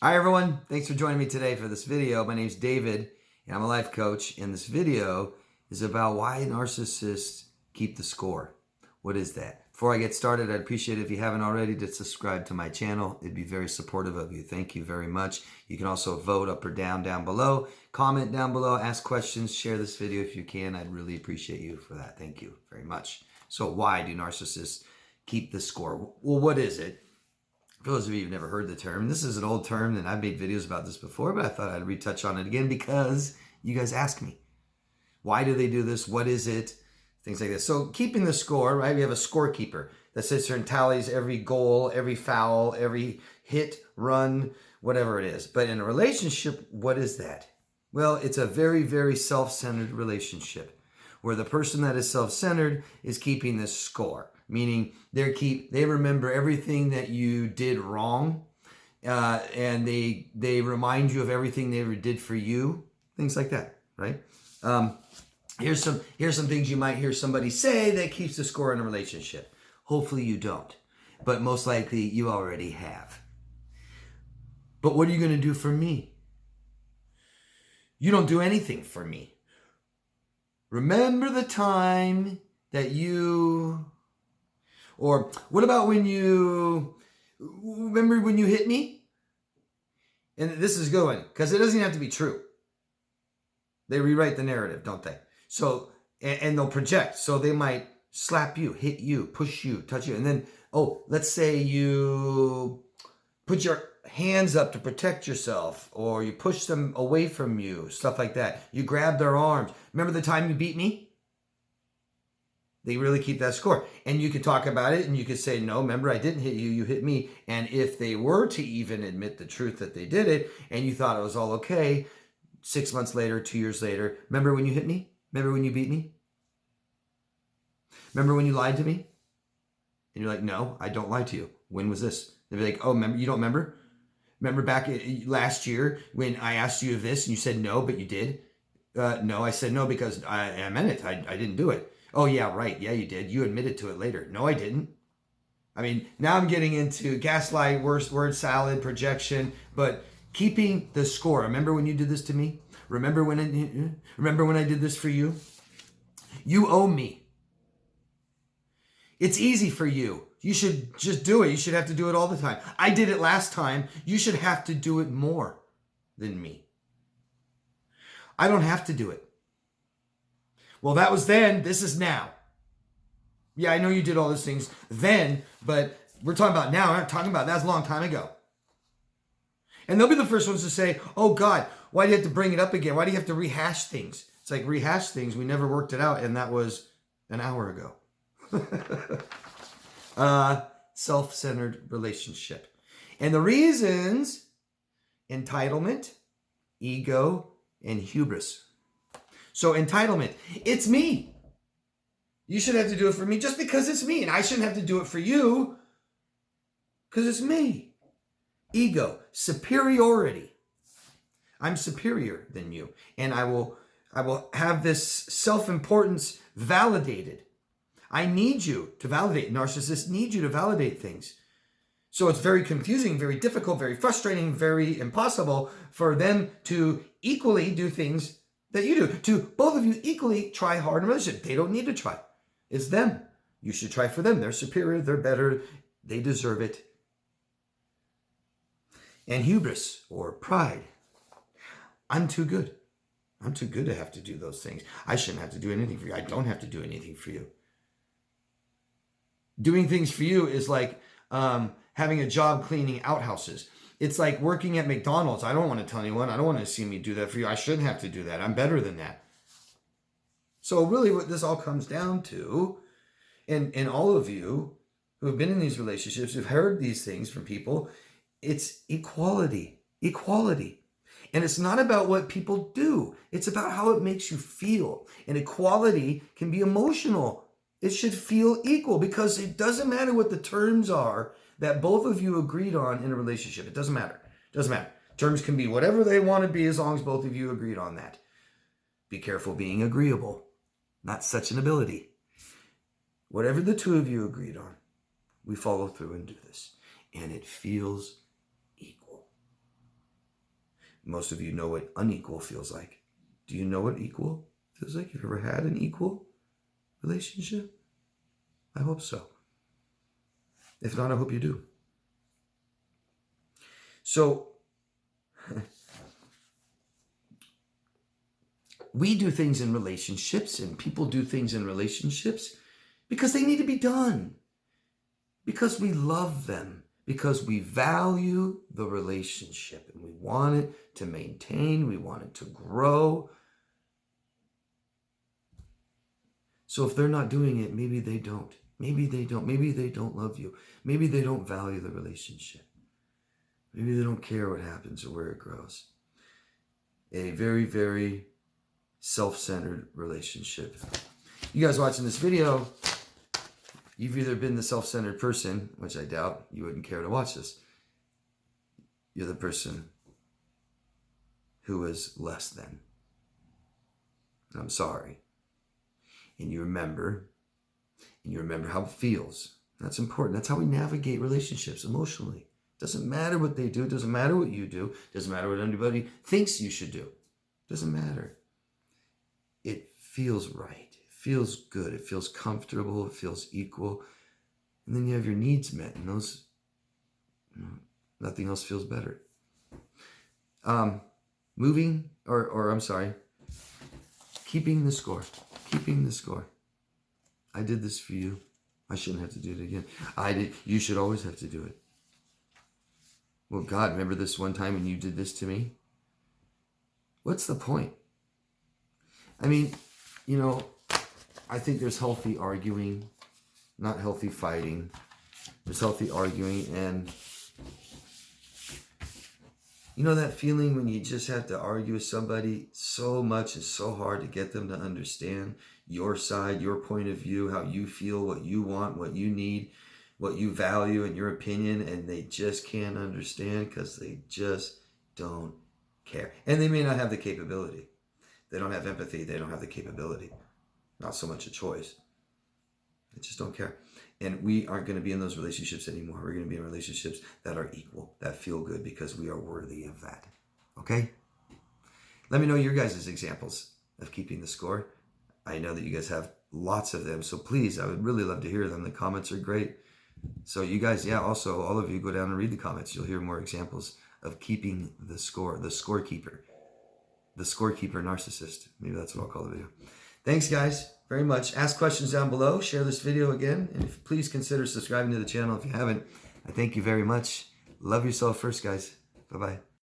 Hi everyone, thanks for joining me today for this video. My name is David and I'm a life coach, and this video is about why narcissists keep the score. What is that? Before I get started, I'd appreciate it if you haven't already to subscribe to my channel. It'd be very supportive of you. Thank you very much. You can also vote up or down below, comment down below, ask questions, share this video if you can. I'd really appreciate you for that. Thank you very much. So why do narcissists keep the score? Well, what is it? For those of you who've never heard the term, this is an old term, and I've made videos about this before, but I thought I'd retouch on it again because you guys ask me. Why do they do this? What is it? Things like this. So keeping the score, right? We have a scorekeeper that sits there and tallies every goal, every foul, every hit, run, whatever it is. But in a relationship, what is that? Well, it's a very, very self-centered relationship where the person that is self-centered is keeping the score. Meaning they remember everything that you did wrong, and they remind you of everything they ever did for you, things like that, right? Here's some things you might hear somebody say that keeps the score in a relationship. Hopefully you don't, but most likely you already have. But what are you going to do for me? You don't do anything for me. Remember the time that you... Or what about remember when you hit me? And this is going, because it doesn't have to be true. They rewrite the narrative, don't they? So, and they'll project. So they might slap you, hit you, push you, touch you. And then, let's say you put your hands up to protect yourself, or you push them away from you, stuff like that. You grab their arms. Remember the time you beat me? They really keep that score. And you could talk about it and you could say, no, remember, I didn't hit you, you hit me. And if they were to even admit the truth that they did it and you thought it was all okay, 6 months later, 2 years later, remember when you hit me? Remember when you beat me? Remember when you lied to me? And you're like, no, I don't lie to you. When was this? They'd be like, oh, remember, you don't remember? Remember back last year when I asked you this and you said no, but you did? No, I said no because I meant it. I didn't do it. Oh, yeah, right. Yeah, you did. You admitted to it later. No, I didn't. I mean, now I'm getting into gaslight, word salad, projection, but keeping the score. Remember when you did this to me? Remember when I did this for you? You owe me. It's easy for you. You should just do it. You should have to do it all the time. I did it last time. You should have to do it more than me. I don't have to do it. Well, that was then, this is now. Yeah, I know you did all those things then, but we're talking about now. We're not talking about that's a long time ago. And they'll be the first ones to say, oh God, why do you have to bring it up again? Why do you have to rehash things? It's like rehash things. We never worked it out, and that was an hour ago. Self-centered relationship. And the reasons: entitlement, ego, and hubris. So entitlement, it's me. You should have to do it for me just because it's me. And I shouldn't have to do it for you because it's me. Ego, superiority. I'm superior than you. And I will have this self-importance validated. I need you to validate. Narcissists need you to validate things. So it's very confusing, very difficult, very frustrating, very impossible for them to equally do things that you do. To both of you equally try hard in a relationship. They don't need to try. It's them. You should try for them. They're superior. They're better. They deserve it. And hubris, or pride. I'm too good. I'm too good to have to do those things. I shouldn't have to do anything for you. I don't have to do anything for you. Doing things for you is like having a job cleaning outhouses. It's like working at McDonald's. I don't want to tell anyone. I don't want to see me do that for you. I shouldn't have to do that. I'm better than that. So really what this all comes down to, and all of you who have been in these relationships, who've heard these things from people, it's equality. Equality. And it's not about what people do. It's about how it makes you feel. And equality can be emotional. It should feel equal because it doesn't matter what the terms are that both of you agreed on in a relationship. It doesn't matter. It doesn't matter. Terms can be whatever they want to be as long as both of you agreed on that. Be careful being agreeable. Not such an ability. Whatever the two of you agreed on, we follow through and do this. And it feels equal. Most of you know what unequal feels like. Do you know what equal feels like? You've ever had an equal relationship? I hope so. If not, I hope you do. So, we do things in relationships, and people do things in relationships because they need to be done. Because we love them. Because we value the relationship and we want it to maintain, we want it to grow. So if they're not doing it, maybe they don't. Maybe they don't. Maybe they don't love you. Maybe they don't value the relationship. Maybe they don't care what happens or where it grows. A very, very self-centered relationship. You guys watching this video, you've either been the self-centered person, which I doubt you wouldn't care to watch this. You're the person who is less than. I'm sorry. And you remember how it feels. That's important. That's how we navigate relationships emotionally. Doesn't matter what they do. Doesn't matter what you do. Doesn't matter what anybody thinks you should do. Doesn't matter. It feels right. It feels good. It feels comfortable. It feels equal. And then you have your needs met, and those, nothing else feels better. Keeping the score. Keeping the score. I did this for you. I shouldn't have to do it again. I did. You should always have to do it. Well, God, remember this one time when you did this to me? What's the point? I mean, I think there's healthy arguing, not healthy fighting. There's healthy arguing, and that feeling when you just have to argue with somebody so much and so hard to get them to understand your side, your point of view, how you feel, what you want, what you need, what you value, and your opinion, and they just can't understand because they just don't care. And they may not have the capability. They don't have empathy. They don't have the capability. Not so much a choice. They just don't care. And we aren't going to be in those relationships anymore. We're going to be in relationships that are equal, that feel good, because we are worthy of that. Okay? Let me know your guys' examples of keeping the score. I know that you guys have lots of them, so please, I would really love to hear them. The comments are great. So you guys, also, all of you go down and read the comments. You'll hear more examples of keeping the score, the scorekeeper narcissist. Maybe that's what I'll call the video. Thanks, guys, very much. Ask questions down below. Share this video again. And please consider subscribing to the channel if you haven't. I thank you very much. Love yourself first, guys. Bye-bye.